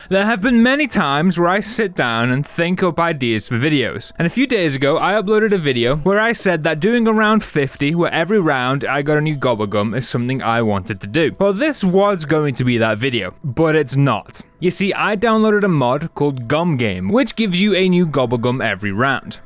There have been many times where I sit down and think up ideas for videos, and a few days ago I uploaded a video where I said that doing a round 50 where every round I got a new gobblegum is something I wanted to do. Well, this was going to be that video, but it's not. You see, I downloaded a mod called Gum Game, which gives you a new gobblegum every round.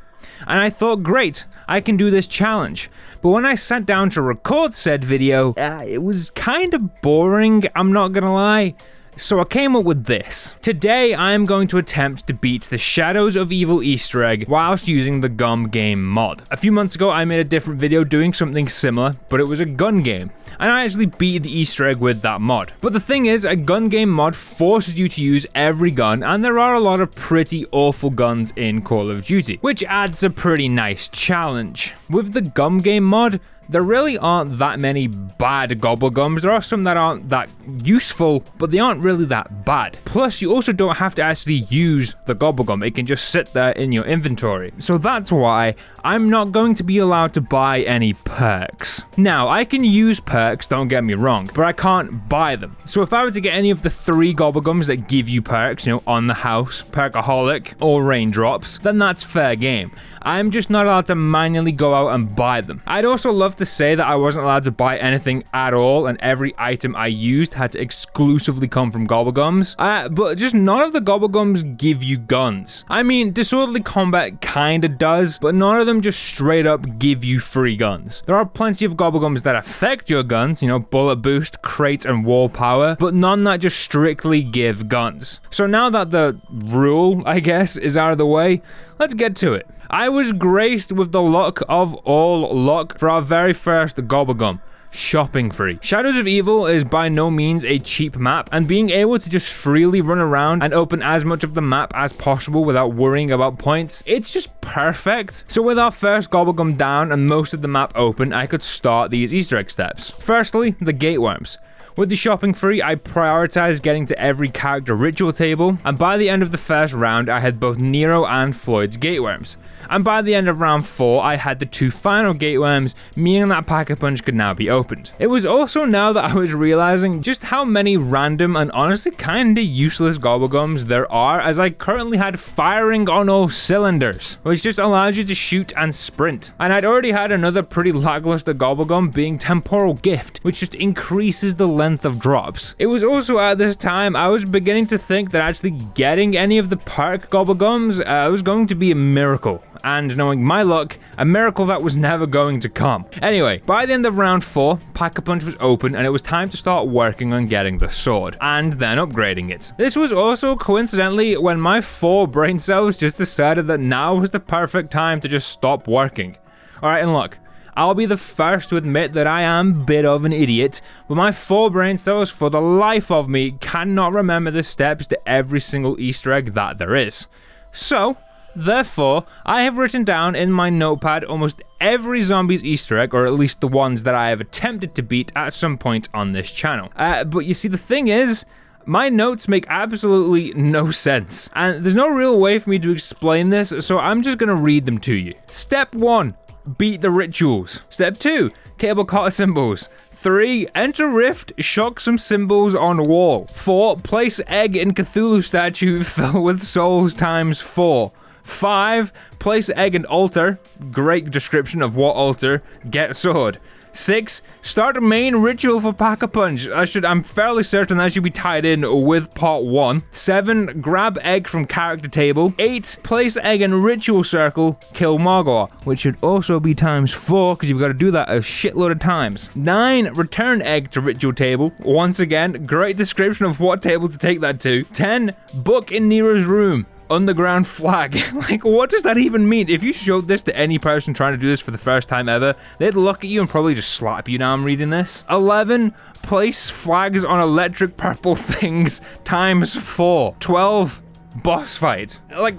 And I thought, great, I can do this challenge. But when I sat down to record said video, it was kind of boring, I'm not gonna lie. So I came up with this. Today I am going to attempt to beat the Shadows of Evil Easter egg whilst using the Gum Game mod. A few months ago I made a different video doing something similar, but it was a gun game, and I actually beat the Easter egg with that mod. But the thing is, a gun game mod forces you to use every gun, and there are a lot of pretty awful guns in Call of Duty, which adds a pretty nice challenge. With the Gum Game mod, there really aren't that many bad gobblegums. There are some that aren't that useful, but they aren't really that bad. Plus, you also don't have to actually use the gobblegum. It can just sit there in your inventory. So that's why I'm not going to be allowed to buy any perks. Now, I can use perks, don't get me wrong, but I can't buy them. So if I were to get any of the 3 gobblegums that give you perks, On the House, Perkaholic, or Raindrops, then that's fair game. I'm just not allowed to manually go out and buy them. I'd also love to say that I wasn't allowed to buy anything at all, and every item I used had to exclusively come from gobblegums. But just none of the gobblegums give you guns. I mean, Disorderly Combat kinda does, but none of them just straight up give you free guns. There are plenty of gobblegums that affect your guns, bullet boost, crate, and wall power, but none that just strictly give guns. So now that the rule, I guess, is out of the way, let's get to it. I was graced with the luck of all luck for our very first gobblegum. Shopping free. Shadows of Evil is by no means a cheap map, and being able to just freely run around and open as much of the map as possible without worrying about points, it's just perfect. So with our first gobblegum down and most of the map open, I could start these Easter egg steps. Firstly, the gateworms. With the shopping free, I prioritized getting to every character ritual table, and by the end of the first round, I had both Nero and Floyd's gateworms. And by the end of round 4, I had the 2 final gateworms, meaning that Pack-a-Punch could now be opened. It was also now that I was realizing just how many random and honestly kinda useless gobblegums there are, as I currently had firing on all cylinders, which just allows you to shoot and sprint. And I'd already had another pretty lackluster gobblegum being Temporal Gift, which just increases the length of drops. It was also at this time I was beginning to think that actually getting any of the perk gobblegums was going to be a miracle. And knowing my luck, a miracle that was never going to come. Anyway, by the end of round 4, Pack-a-Punch was open and it was time to start working on getting the sword, and then upgrading it. This was also coincidentally when my 4 brain cells just decided that now was the perfect time to just stop working. Alright, and look, I'll be the first to admit that I am a bit of an idiot, but my 4 brain cells for the life of me cannot remember the steps to every single Easter egg that there is. So, therefore, I have written down in my notepad almost every Zombies Easter egg, or at least the ones that I have attempted to beat at some point on this channel. But you see, the thing is, my notes make absolutely no sense, and there's no real way for me to explain this, so I'm just gonna read them to you. Step 1. Beat the rituals. Step 2. Cable cutter symbols. 3. Enter rift, shock some symbols on wall. 4. Place egg in Cthulhu statue, fill with souls times 4. 5. Place egg in altar. Great description of what altar. Get sword. 6. Start a main ritual for Pack-a-Punch. I'm fairly certain that should be tied in with part 1. 7. Grab egg from character table. 8. Place egg in ritual circle. Kill Margor, which should also be times 4 because you've got to do that a shitload of times. 9. Return egg to ritual table. Once again, great description of what table to take that to. 10. Book in Nero's room. Underground flag. Like, what does that even mean? If you showed this to any person trying to do this for the first time ever, they'd look at you and probably just slap you. Now I'm reading this. 11. Place flags on electric purple things times 4. 12. Boss fight. Like,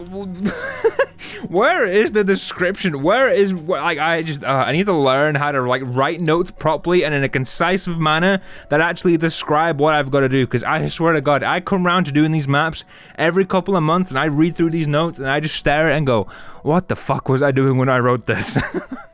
where is the description? Where is, like, I need to learn how to, like, write notes properly and in a concise manner that actually describe what I've got to do, because I swear to God, I come around to doing these maps every couple of months and I read through these notes and I just stare at it and go, what the fuck was I doing when I wrote this?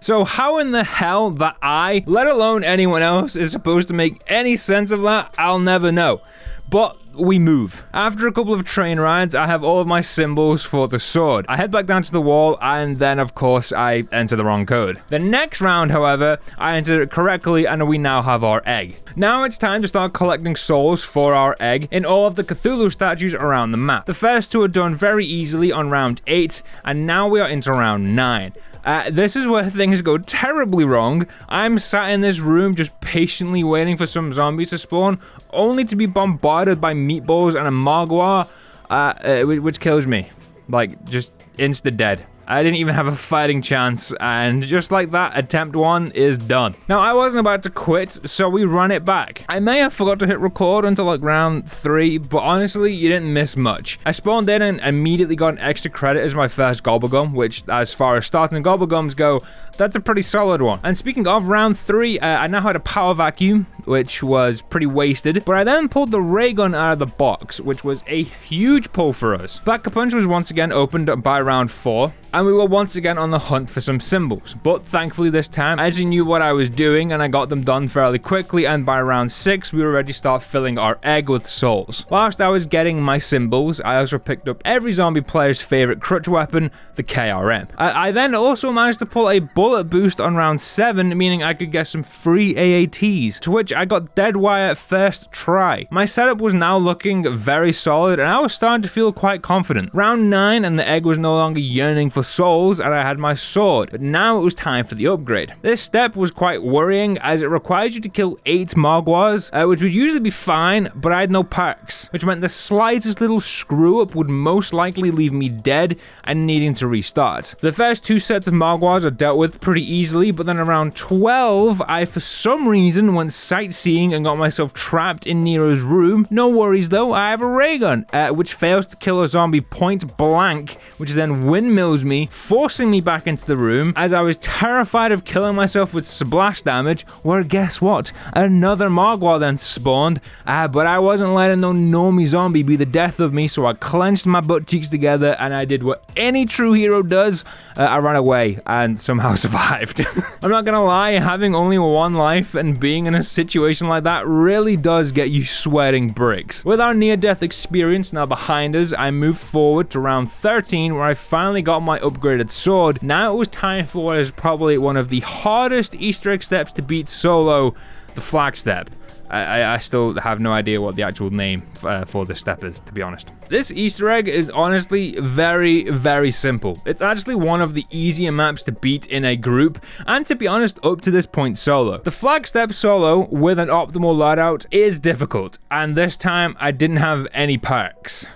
So how in the hell that I, let alone anyone else, is supposed to make any sense of that, I'll never know. But we move. After a couple of train rides, I have all of my symbols for the sword. I head back down to the wall, and then of course I enter the wrong code. The next round, however, I entered it correctly, and we now have our egg. Now it's time to start collecting souls for our egg in all of the Cthulhu statues around the map. The first two are done very easily on round 8, and now we are into round 9. This is where things go terribly wrong. I'm sat in this room just patiently waiting for some zombies to spawn, only to be bombarded by meatballs and a magua, which kills me. Like, just insta-dead. I didn't even have a fighting chance, and just like that, attempt 1 is done. Now, I wasn't about to quit, so we run it back. I may have forgot to hit record until like round 3, but honestly, you didn't miss much. I spawned in and immediately got an extra credit as my first gobblegum, which, as far as starting gobblegums go, that's a pretty solid one. And speaking of round 3, I now had a power vacuum, which was pretty wasted, but I then pulled the ray gun out of the box, which was a huge pull for us. Vodka Punch was once again opened by round 4, and we were once again on the hunt for some symbols, but thankfully this time I actually knew what I was doing and I got them done fairly quickly, and by round 6 we were ready to start filling our egg with souls. Whilst I was getting my symbols, I also picked up every zombie player's favorite crutch weapon, the KRM. I then also managed to pull a bullet boost on round 7, meaning I could get some free AATs, to which I got dead wire first try. My setup was now looking very solid and I was starting to feel quite confident. Round 9 and the egg was no longer yearning for souls, and I had my sword, but now it was time for the upgrade. This step was quite worrying as it requires you to kill 8 Margwas, which would usually be fine, but I had no perks, which meant the slightest little screw up would most likely leave me dead and needing to restart. The first 2 sets of Margwas are dealt with pretty easily, but then around 12, I for some reason went sightseeing and got myself trapped in Nero's room. No worries though, I have a ray gun, which fails to kill a zombie point blank, which then windmills me, forcing me back into the room as I was terrified of killing myself with splash damage, where guess what? Another Margwa then spawned, but I wasn't letting no normie zombie be the death of me, so I clenched my butt cheeks together and I did what any true hero does. I ran away and somehow survived. I'm not gonna lie, having only 1 life and being in a situation like that really does get you sweating bricks. With our near-death experience now behind us, I moved forward to round 13 where I finally got my upgraded sword. Now it was time for what is probably one of the hardest Easter egg steps to beat solo, the flag step. I still have no idea what the actual name for this step is, to be honest. This Easter egg is honestly very, very simple. It's actually one of the easier maps to beat in a group, and to be honest, up to this point solo. The flag step solo with an optimal loadout is difficult, and this time I didn't have any perks.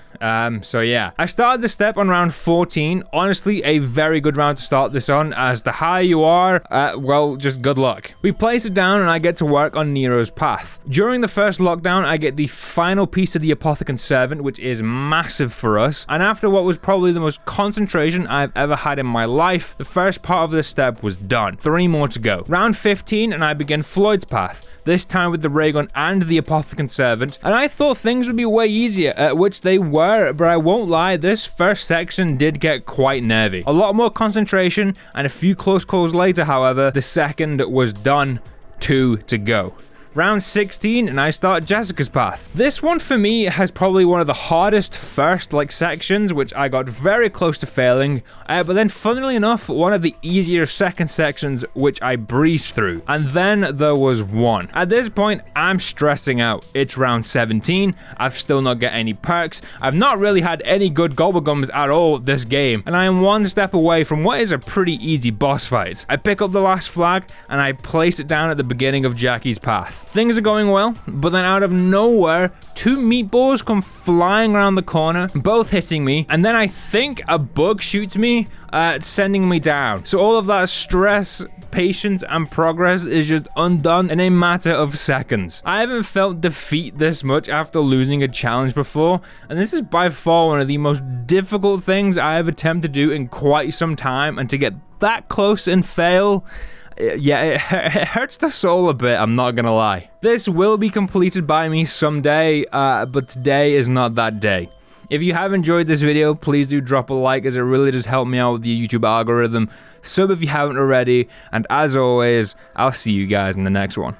So yeah, I started the step on round 14. Honestly, a very good round to start this on, as the higher you are, well, just good luck. We place it down and I get to work on Nero's path. During the first lockdown, I get the final piece of the Apothecant Servant, which is massive for us, and after what was probably the most concentration I've ever had in my life, the first part of this step was done. 3 more to go. Round 15 and I begin Floyd's path, this time with the ray gun and the Apothecant Servant, and I thought things would be way easier, which they were, but I won't lie, this first section did get quite nervy. A lot more concentration, and a few close calls later, however, the second was done. 2 to go. Round 16 and I start Jessica's path. This one for me has probably one of the hardest first sections, which I got very close to failing, but then funnily enough one of the easier second sections which I breezed through, and then there was one. At this point I'm stressing out. It's round 17, I've still not got any perks, I've not really had any good gobblegums at all this game, and I am 1 step away from what is a pretty easy boss fight. I pick up the last flag and I place it down at the beginning of Jackie's path. Things are going well, but then out of nowhere, 2 meatballs come flying around the corner, both hitting me, and then I think a bug shoots me, sending me down. So all of that stress, patience, and progress is just undone in a matter of seconds. I haven't felt defeat this much after losing a challenge before, and this is by far one of the most difficult things I have attempted to do in quite some time, and to get that close and fail, yeah, it hurts the soul a bit, I'm not gonna lie. This will be completed by me someday, but today is not that day. If you have enjoyed this video, please do drop a like, as it really does help me out with the YouTube algorithm. Sub if you haven't already, and as always, I'll see you guys in the next one.